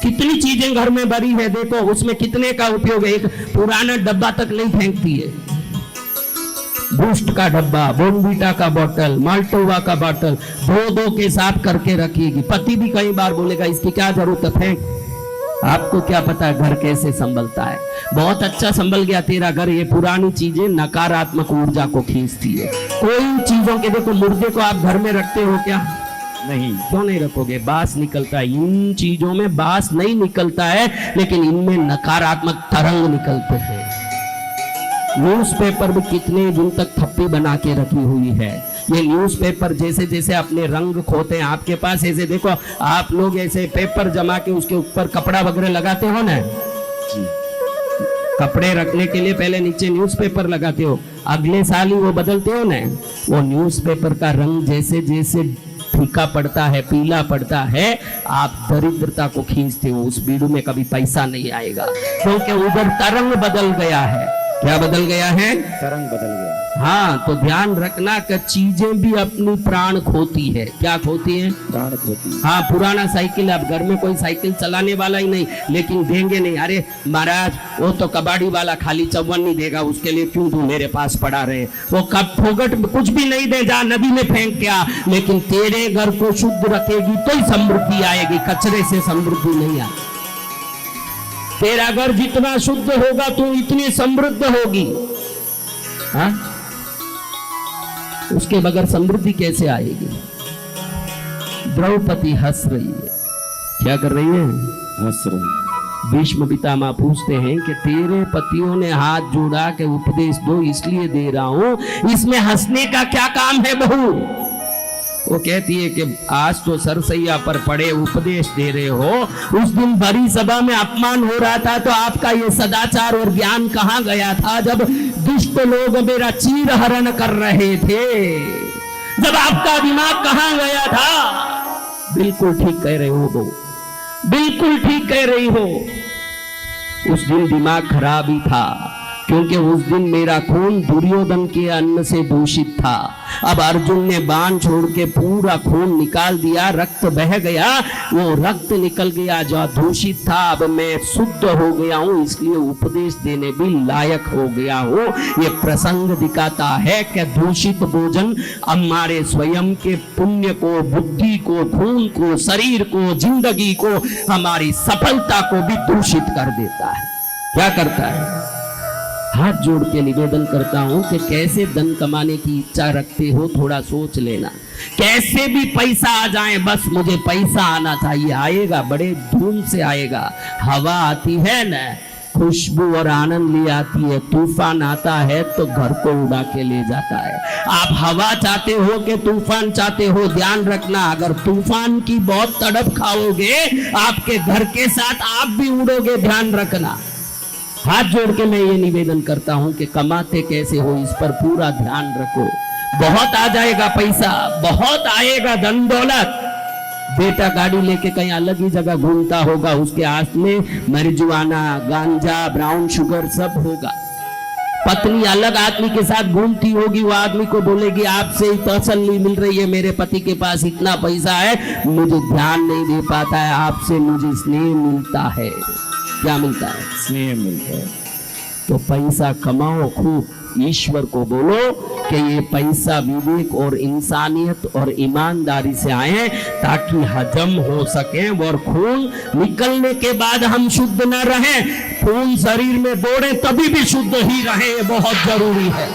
कितनी चीजें घर में भरी है, देखो उसमें कितने का उपयोग है। एक पुराना डब्बा तक नहीं फेंकती है, बूस्ट का डब्बा, बोर्नवीटा का बोतल, माल्टोवा का बोतल धो धो के साफ करके रखिएगी। पति भी कई बार बोलेगा इसकी क्या जरूरत है, फेंक। आपको क्या पता है घर कैसे संभलता है। बहुत अच्छा संभल गया तेरा घर। ये पुरानी चीजें नकारात्मक ऊर्जा को खींचती है। कोई चीजों के, देखो मुर्दे को आप घर में रखते हो क्या? नहीं। क्यों नहीं रखोगे? बास निकलता है। इन चीजों में बास नहीं निकलता है, लेकिन इनमें नकारात्मक तरंग निकलते हैं। न्यूज़पेपर भी कितने दिन तक थप्पी बना के रखी हुई है। ये न्यूज़पेपर जैसे जैसे अपने रंग खोते हैं, आपके पास ऐसे देखो, आप लोग ऐसे पेपर जमा के उसके ऊपर कपड़ा वगैरह लगाते हो ना जी। कपड़े रखने के लिए पहले नीचे न्यूज़पेपर लगाते हो, अगले साल ही वो बदलते हो ना। वो न्यूज़पेपर का रंग जैसे जैसे फीका पड़ता है, पीला पड़ता है, आप दरिद्रता को खींचते हो। उस बीड़ू में कभी पैसा नहीं आएगा, क्योंकि उधर तरंग बदल गया है। क्या बदल गया है? तरंग बदल गया। हाँ, तो ध्यान रखना कि चीजें भी अपनी प्राण खोती है। क्या खोती है? प्राण खोती है। हाँ, पुराना साइकिल, अब घर में कोई साइकिल चलाने वाला ही नहीं, लेकिन देंगे नहीं। अरे महाराज, वो तो कबाड़ी वाला खाली चौवन नहीं देगा, उसके लिए क्यों तू मेरे पास पड़ा रहे। वो कब फोगट कुछ भी नहीं दे, जा नदी में फेंक क्या, लेकिन तेरे घर को शुद्ध रखेगी तो ही समृद्धि आएगी। कचरे से समृद्धि नहीं आएगी। तेरा घर जितना शुद्ध होगा तू इतनी समृद्ध होगी। हाँ, उसके बगैर समृद्धि कैसे आएगी? द्रौपदी हंस रही है। क्या कर रही है? हंस रही। भीष्म पितामह पूछते हैं कि तेरे पतियों ने हाथ जोड़ा के उपदेश दो, इसलिए दे रहा हूं, इसमें हंसने का क्या काम है बहू? वो कहती है कि आज तो सरसैया पर पड़े उपदेश दे रहे हो, उस दिन बड़ी सभा में अपमान हो रहा था तो आपका ये सदाचार और ज्ञान कहाँ गया था? जब दुष्ट लोग मेरा चीर हरण कर रहे थे, जब आपका दिमाग कहाँ गया था? बिल्कुल ठीक कह रहे हो बहू, बिल्कुल ठीक कह रही हो। उस दिन दिमाग खराब ही था, क्योंकि उस दिन मेरा खून दुर्योधन के अन्न से दूषित था। अब अर्जुन ने बाण छोड़ के पूरा खून निकाल दिया, रक्त बह गया, वो रक्त निकल गया जो दूषित था। अब मैं शुद्ध हो गया हूँ, इसलिए उपदेश देने भी लायक हो गया हूँ। ये प्रसंग दिखाता है कि दूषित भोजन हमारे स्वयं के पुण्य को, बुद्धि को, खून को, शरीर को, जिंदगी को, हमारी सफलता को भी दूषित कर देता है। क्या करता है? हाथ जोड़ के निवेदन करता हूं कि कैसे धन कमाने की इच्छा रखते हो, थोड़ा सोच लेना। कैसे भी पैसा आ जाए, बस मुझे पैसा आना चाहिए। आएगा, बड़े धूम से आएगा। हवा आती है ना, खुशबू और आनंद ले आती है। तूफान आता है तो घर को उड़ा के ले जाता है। आप हवा चाहते हो कि तूफान चाहते हो? ध्यान रखना, अगर तूफान की बहुत तड़प खाओगे, आपके घर के साथ आप भी उड़ोगे। ध्यान रखना। हाथ जोड़ के मैं ये निवेदन करता हूं कि कमाते कैसे हो, इस पर पूरा ध्यान रखो। बहुत आ जाएगा पैसा, बहुत आएगा धन दौलत। बेटा गाड़ी लेके कहीं अलग ही जगह घूमता होगा, उसके हाथ में marijuana, गांजा, ब्राउन शुगर सब होगा। पत्नी अलग आदमी के साथ घूमती होगी, वो आदमी को बोलेगी आपसे ही तसल्ली मिल रही है, मेरे पति के पास इतना पैसा है, मुझे ध्यान नहीं दे पाता है, आपसे मुझे स्नेह मिलता है। क्या मिलता है? स्नेह मिलता है। तो पैसा कमाओ खूब, ईश्वर को बोलो कि ये पैसा विवेक और इंसानियत और ईमानदारी से आए, ताकि हजम हो सके। और खून निकलने के बाद हम शुद्ध न रहें, खून शरीर में दौड़े तभी भी शुद्ध ही रहे, ये बहुत जरूरी है।